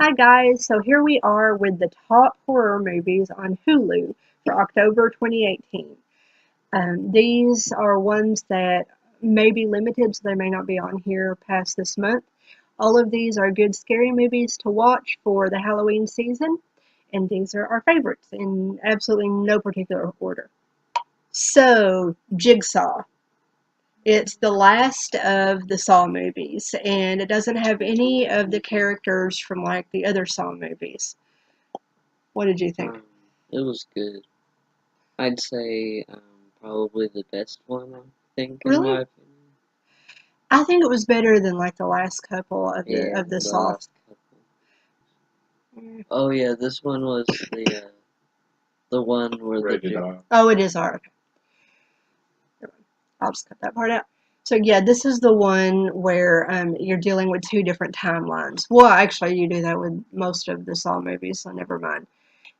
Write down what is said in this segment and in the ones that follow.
Hi guys, so here we are with the top horror movies on Hulu for October 2018. These are ones that may be limited, so they may not be on here past this month. All of these are good scary movies to watch for the Halloween season, and these are our favorites in absolutely no particular order. So, Jigsaw. It's the last of the Saw movies, and it doesn't have any of the characters from like the other Saw movies. What did you think? It was good. I'd say probably the best one, I think, in Really? my opinion. I think it was better than like the last couple of the Yeah, of the the Saw. last couple. Oh yeah, this one was the one where the Oh, it is art. I'll just cut that part out. So yeah, this is the one where you're dealing with two different timelines. Well, actually, you do that with most of the Saw movies, so never mind.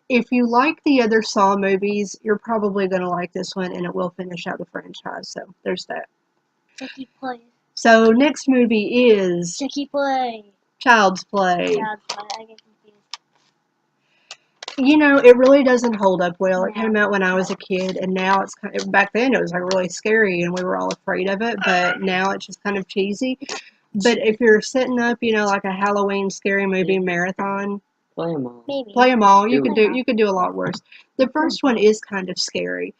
If you like the other Saw movies, you're probably going to like this one, and it will finish out the franchise. So there's that. Chucky Play. So next movie is Chucky Play. Child's Play. Child's Play. I get confused. You know, it really doesn't hold up well. It No. came out when I was a kid, and now it's kind of, back then it was like really scary, and we were all afraid of it. But now it's just kind of cheesy. But if you're setting up, you know, like a Halloween scary movie marathon, play 'em all. Maybe. play them all. You Do could do a lot worse. The first one is kind of scary.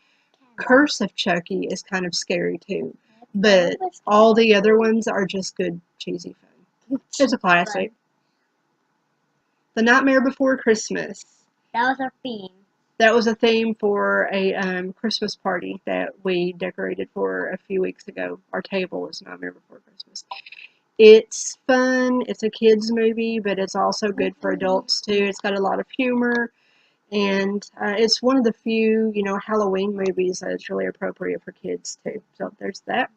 Curse of Chucky is kind of scary too, but all the other ones are just good cheesy fun. It's a classic. The Nightmare Before Christmas. That was our theme. That was a theme for a Christmas party that we decorated for a few weeks ago. Our table was Nightmare Before Christmas. It's fun. It's a kids movie, but it's also good for adults too. It's got a lot of humor, and it's one of the few, you know, Halloween movies that's really appropriate for kids too. So there's that.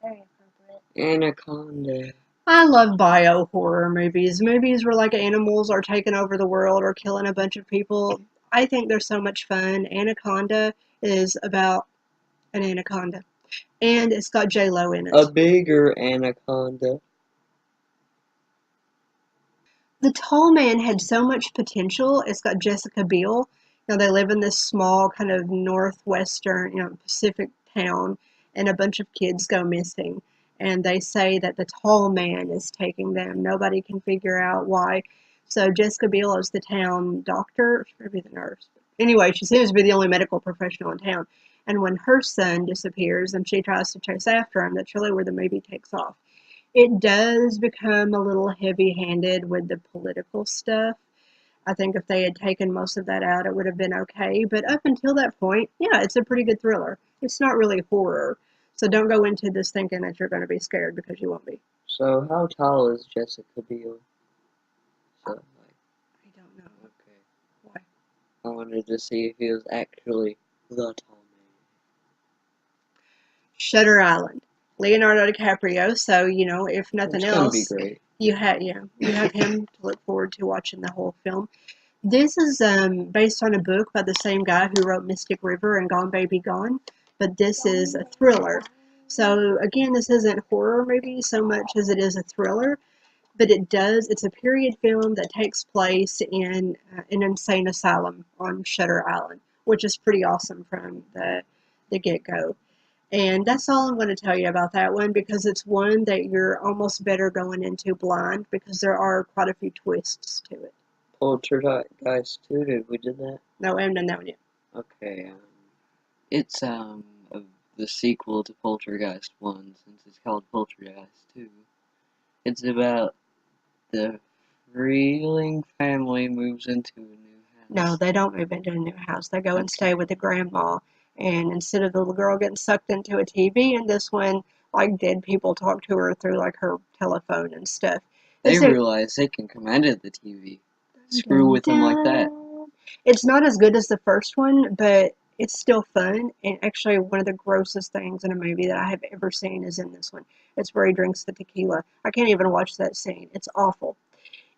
Very appropriate. Anaconda. I love bio horror movies. Movies where like animals are taking over the world or killing a bunch of people. I think they're so much fun. Anaconda is about an anaconda, and it's got J-Lo in it. A bigger anaconda. The Tall Man had so much potential. It's got Jessica Biel. You know, they live in this small kind of northwestern, you know, Pacific town, and a bunch of kids go missing. And they say that the Tall Man is taking them. Nobody can figure out why. So Jessica Biel is the town doctor, maybe the nurse. Anyway, she seems to be the only medical professional in town. And when her son disappears and she tries to chase after him, that's really where the movie takes off. It does become a little heavy-handed with the political stuff. I think if they had taken most of that out, it would have been okay. But up until that point, yeah, it's a pretty good thriller. It's not really horror. So don't go into this thinking that you're going to be scared, because you won't be. So how tall is Jessica Biel? So like, I don't know. okay. Why? I wanted to see if he was actually the tall man. Shutter Island. Leonardo DiCaprio. So, you know, if nothing It's gonna else, be great. you have him to look forward to watching the whole film. This is based on a book by the same guy who wrote Mystic River and Gone Baby Gone, but this is a thriller. So again, this isn't a horror movie so much as it is a thriller, but it's a period film that takes place in an insane asylum on Shutter Island, which is pretty awesome from the get-go. And that's all I'm going to tell you about that one, because it's one that you're almost better going into blind, because there are quite a few twists to it. Poltergeist 2, did we do that? No, I haven't done that one yet. Okay, it's the sequel to Poltergeist 1, since it's called Poltergeist 2. It's about the Freeling family moves into a new house. No, they don't move into a new house. They go and stay with the grandma. And instead of the little girl getting sucked into a TV, in this one, like dead people talk to her through like her telephone and stuff. They realize they can come out of the TV. Screw with them like that. It's not as good as the first one, but it's still fun. And actually, one of the grossest things in a movie that I have ever seen is in this one. It's where he drinks the tequila. I can't even watch that scene. It's awful.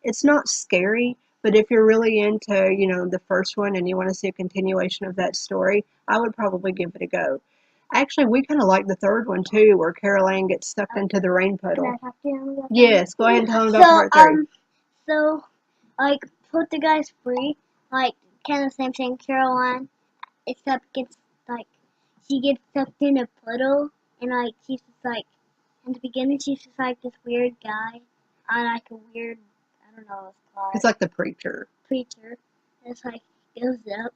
It's not scary, but if you're really into, you know, the first one and you want to see a continuation of that story, I would probably give it a go. Actually, we kind of like the third one too, where Carol Ann gets sucked into the rain puddle. Can I talk to him about Yes, go ahead and tell him about part three. though. Like, Poltergeist free. Like, kind of the same thing, Caroline. Except she gets sucked in a puddle. And, like, she's just, like, in the beginning, she's just, like, this weird guy. On, like, a weird, I don't know what it's called. It's like the preacher. Preacher. And it's, like, goes up.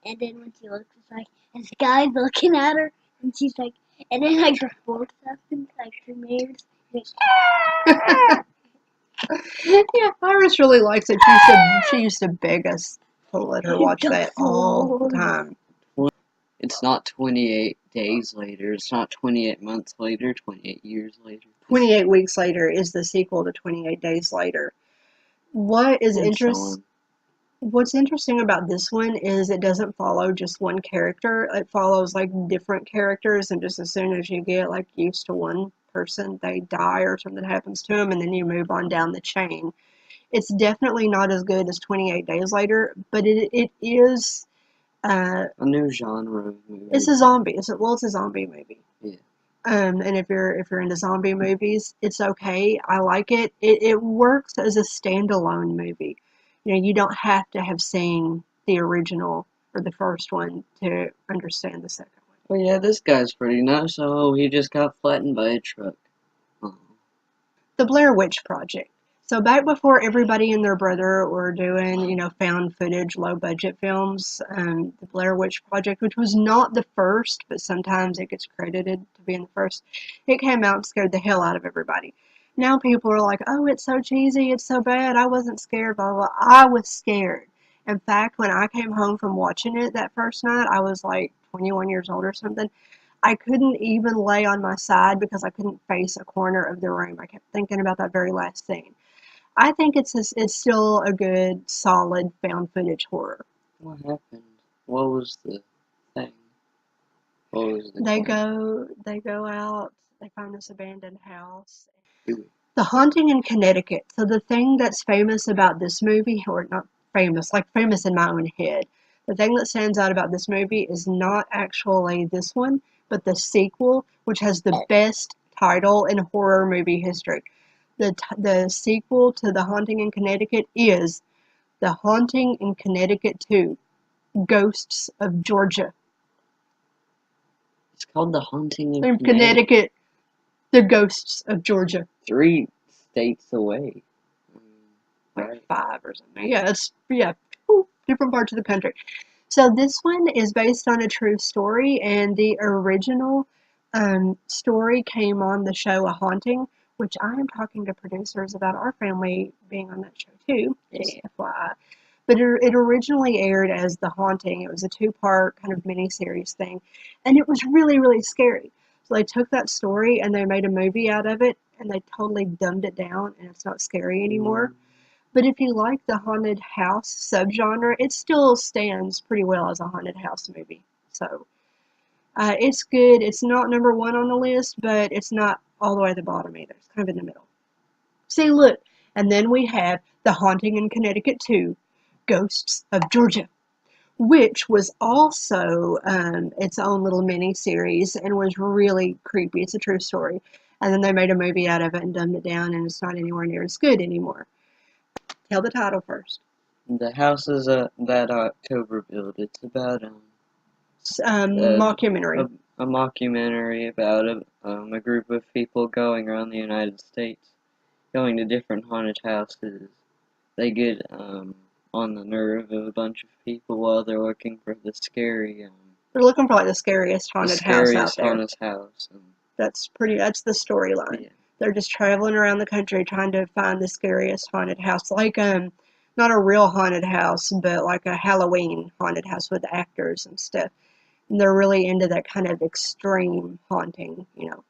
And then when she looks, it's, like, and this guy's looking at her. And she's, like, and then, like, the forks happen, like, her mirrors. Yeah, Iris really likes it. She used to beg us to let her watch that all the time. It's not 28 days later. It's not 28 months later. 28 years later. 28 Weeks Later is the sequel to 28 Days Later. What's interesting about this one is it doesn't follow just one character. It follows like different characters, and just as soon as you get like used to one person, they die or something happens to them, and then you move on down the chain. It's definitely not as good as 28 Days Later, but it is a new genre of movie. It's a zombie. It's a zombie movie. Yeah. And if you're into zombie movies, it's okay. I like it. It works as a standalone movie. You know, you don't have to have seen the original or the first one to understand the second one. Well, yeah, this guy's pretty nice. Oh, he just got flattened by a truck. Oh. The Blair Witch Project. So back before everybody and their brother were doing, you know, found footage, low budget films, the Blair Witch Project, which was not the first, but sometimes it gets credited to being the first, it came out and scared the hell out of everybody. Now people are like, oh, it's so cheesy, it's so bad, I wasn't scared, blah, blah, blah. I was scared. In fact, when I came home from watching it that first night, I was like 21 years old or something. I couldn't even lay on my side because I couldn't face a corner of the room. I kept thinking about that very last scene. I think it's still a good, solid found footage horror. What happened? What was the thing? What was the They go out, they find this abandoned house. Ooh. The Haunting in Connecticut. So the thing that's famous about this movie, or not famous, like famous in my own head, the thing that stands out about this movie is not actually this one, but the sequel, which has the best title in horror movie history. The sequel to The Haunting in Connecticut is The Haunting in Connecticut 2, Ghosts of Georgia. It's called The Haunting in Connecticut. Connecticut, The Ghosts of Georgia. 3 states away. Like Right. 5 or something. Yeah, different parts of the country. So this one is based on a true story, and the original story came on the show A Haunting, which I am talking to producers about our family being on that show too, just FYI. But it originally aired as The Haunting. It was a 2-part kind of mini-series thing, and it was really, really scary. So they took that story and they made a movie out of it, and they totally dumbed it down, and it's not scary anymore. But if you like the haunted house subgenre, it still stands pretty well as a haunted house movie. So it's good. It's not number 1 on the list, but it's not all the way at the bottom either. It's kind of in the middle. See, look. And then we have The Haunting in Connecticut 2, Ghosts of Georgia, which was also its own little mini-series and was really creepy. It's a true story. And then they made a movie out of it and dumbed it down, and it's not anywhere near as good anymore. Tell the title first. The house is that October build. It's about mockumentary. A mockumentary about a group of people going around the United States, going to different haunted houses. They get on the nerve of a bunch of people while they're looking for the scary. They're looking for like the scariest haunted house out there. Haunted house. That's the storyline. Yeah. They're just traveling around the country trying to find the scariest haunted house. Like, not a real haunted house, but like a Halloween haunted house with actors and stuff. And they're really into that kind of extreme haunting, you know.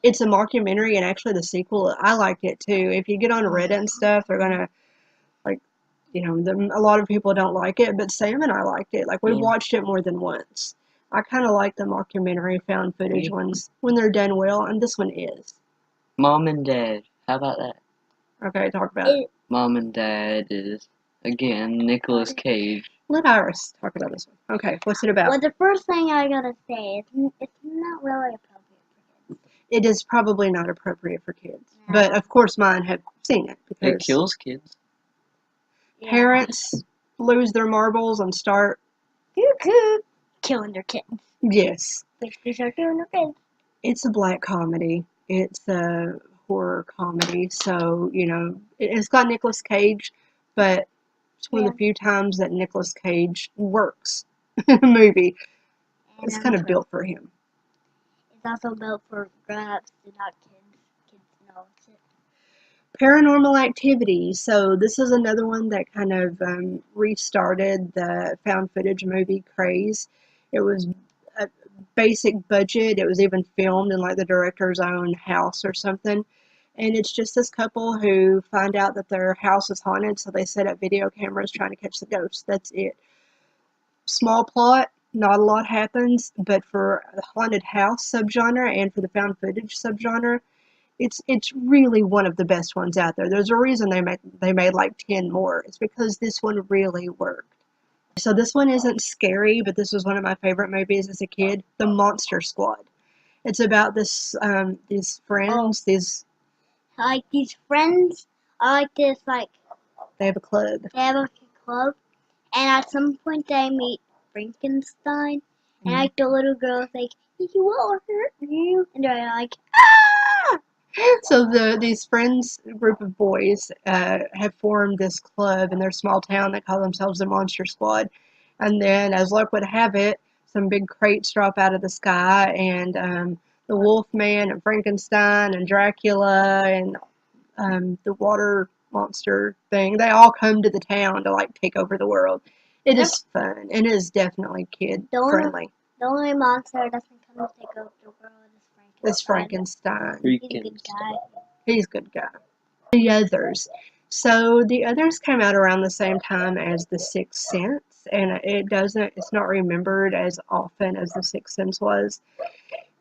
It's a mockumentary, and actually the sequel, I liked it too. If you get on Reddit and stuff, they're gonna, like, you know, a lot of people don't like it, but Sam and I liked it. Like, we watched it more than once. I kind of like the mockumentary found footage ones when they're done well, and this one is. Mom and Dad. How about that? Okay, talk about it. Mom and Dad is, again, Nicolas Cage. Let Iris talk about this one. Okay, what's it about? Well, the first thing I gotta say is it's not really appropriate for kids. it is probably not appropriate for kids. No. But of course, mine have seen it It because kills kids. parents lose their marbles and start. Killing their kittens. Yes, Basically start killing their kids. it's a black comedy. It's a horror comedy. So, it's got Nicolas Cage, but it's one of the few times that Nicolas Cage works in a movie. And It's kind of built for him. It's also built for grown-ups and not kids. Kids know it. Paranormal Activity. So this is another one that kind of restarted the found footage movie craze. It was a basic budget. It was even filmed in like the director's own house or something. And it's just this couple who find out that their house is haunted, so they set up video cameras trying to catch the ghosts. That's it. Small plot, not a lot happens, but for the haunted house subgenre and for the found footage subgenre, it's really one of the best ones out there. There's a reason they made like 10 more. It's because this one really worked. So this one isn't scary, but this was one of my favorite movies as a kid, The Monster Squad. It's about these friends, These friends are like this, they have a club. they have a club, and at some point they meet Frankenstein, and like the little girl's like, he will hurt you, and they're like, ah! So these friends, group of boys, have formed this club in their small town. They call themselves the Monster Squad. And then, as luck would have it, some big crates drop out of the sky, and the Wolfman and Frankenstein and Dracula and the water monster thing, they all come to the town to like take over the world. It is fun, and it is definitely kid friendly. The only monster that doesn't come to take over the world is Frankenstein. It's Frankenstein. He's a good guy. He's a good guy. The Others. So The Others came out around the same time as The Sixth Sense, and it's not remembered as often as The Sixth Sense was.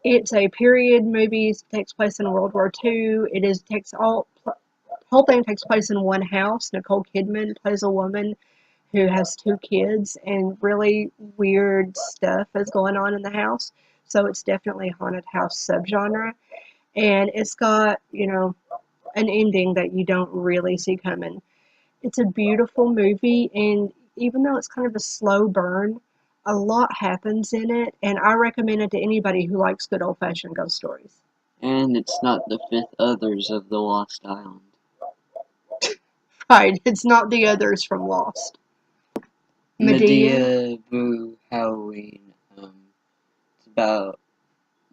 It's a period movie. It takes place in World War II. The whole thing takes place in one house. Nicole Kidman plays a woman who has 2 kids, and really weird stuff is going on in the house. So it's definitely haunted house subgenre. And it's got, an ending that you don't really see coming. It's a beautiful movie, and even though it's kind of a slow burn, a lot happens in it, and I recommend it to anybody who likes good old-fashioned ghost stories. And it's not the 5th Others of the Lost Island. Right, it's not the Others from Lost. Madea Halloween. It's about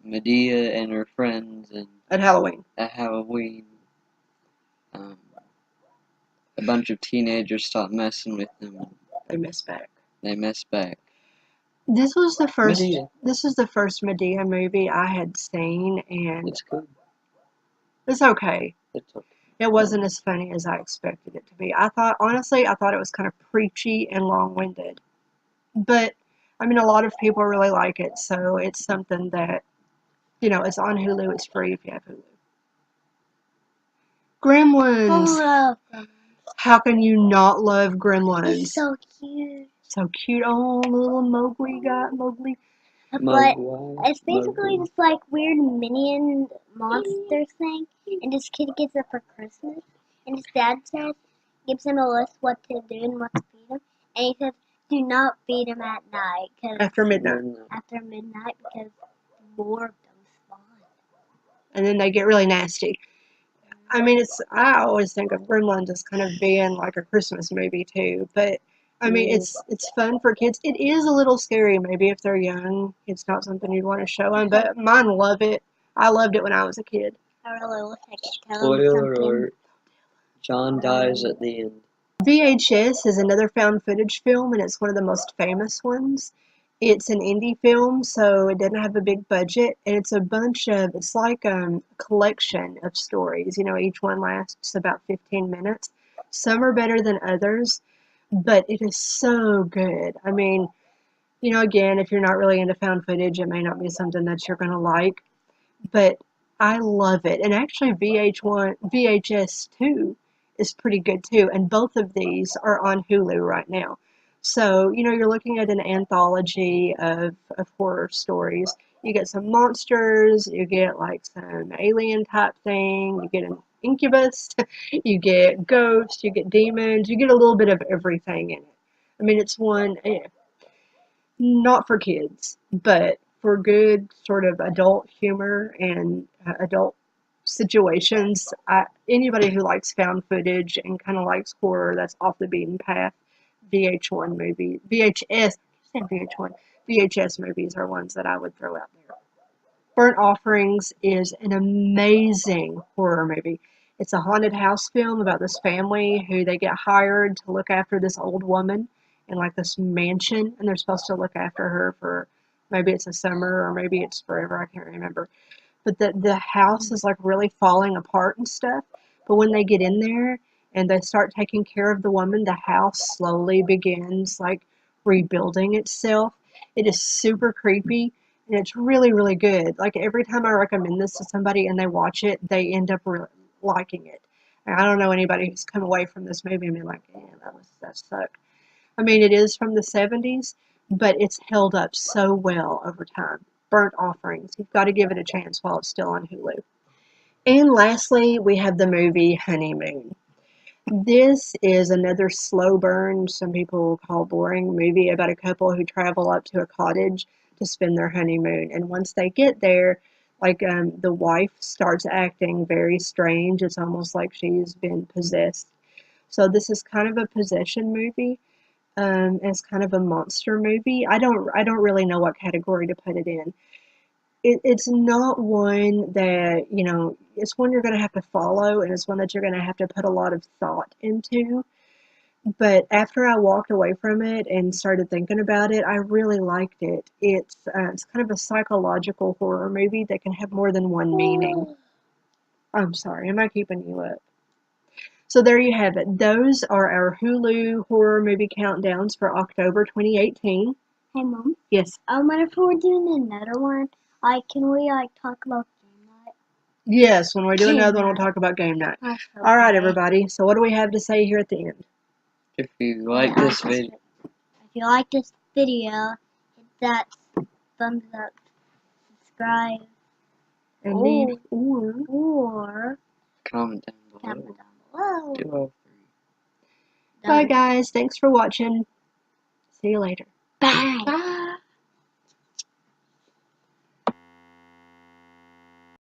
Madea and her friends and At Halloween. at Halloween. A bunch of teenagers stop messing with them and They mess back. they mess back. This was the first. Madea. This is the first Madea movie I had seen, and It's good. it's okay. It's okay. It wasn't as funny as I expected it to be. Honestly, I thought it was kind of preachy and long-winded. But, I mean, a lot of people really like it, so it's something that, it's on Hulu. It's free if you have Hulu. Gremlins. Oh, How can you not love Gremlins? he's so cute. So cute. Oh, little Mowgli. But it's basically this weird minion monster thing, and this kid gets it for Christmas, and his dad gives him a list what to do and what to feed him, and he says, do not feed him at night, After midnight. because more of them spawn. And then they get really nasty. I mean, I always think of Gremlins as kind of being like a Christmas movie too, but I mean, it's fun for kids. It is a little scary, maybe if they're young. It's not something you'd want to show them, but mine love it. I loved it when I was a kid. I really wish I could tell Spoiler him something. alert. John dies at the end. VHS is another found footage film, and it's one of the most famous ones. It's an indie film, so it doesn't have a big budget, and it's like a collection of stories. Each one lasts about 15 minutes. Some are better than others, but it is so good. I mean, again, if you're not really into found footage, it may not be something that you're going to like, but I love it. And actually, VHS 2 is pretty good too, and both of these are on Hulu right now. So, you're looking at an anthology of horror stories. You get some monsters, you get like some alien type thing, you get an incubus, you get ghosts, you get demons, you get a little bit of everything in it. I mean, it's one, not for kids, but for good sort of adult humor and adult situations. Anybody who likes found footage and kind of likes horror that's off the beaten path, VH1 movie, VHS, I said VH1, VHS movies are ones that I would throw out there. Burnt Offerings is an amazing horror movie. It's a haunted house film about this family who they get hired to look after this old woman in like this mansion, and they're supposed to look after her for maybe it's a summer or maybe it's forever. I can't remember. But the house is like really falling apart and stuff. But when they get in there and they start taking care of the woman, the house slowly begins like rebuilding itself. It is super creepy and it's really, really good. Like every time I recommend this to somebody and they watch it, they end up really liking it. And I don't know anybody who's come away from this movie and been like, "Yeah, that sucked." I mean, it is from the 70s, but it's held up so well over time. Burnt Offerings. You've got to give it a chance while it's still on Hulu. And lastly, we have the movie Honeymoon. This is another slow burn, some people call boring movie about a couple who travel up to a cottage to spend their honeymoon. And once they get there, like the wife starts acting very strange. It's almost like she's been possessed. So this is kind of a possession movie. As kind of a monster movie. I don't really know what category to put it in. It's not one that, it's one you're going to have to follow, and it's one that you're going to have to put a lot of thought into. But after I walked away from it and started thinking about it, I really liked it. It's kind of a psychological horror movie that can have more than one meaning. I'm sorry, am I keeping you up? So there you have it. Those are our Hulu horror movie countdowns for October 2018. Hey, Mom. Yes. I wonder if we're doing another one. Can we talk about game night? Yes, when we do Game another one, we'll night. talk about game night. Okay. All right, everybody. So what do we have to say here at the end? If you like this video, If you like this video, hit that thumbs up, subscribe, And leave or comment down below. comment down below. Do all three. Bye, guys. Thanks for watching. See you later. Bye.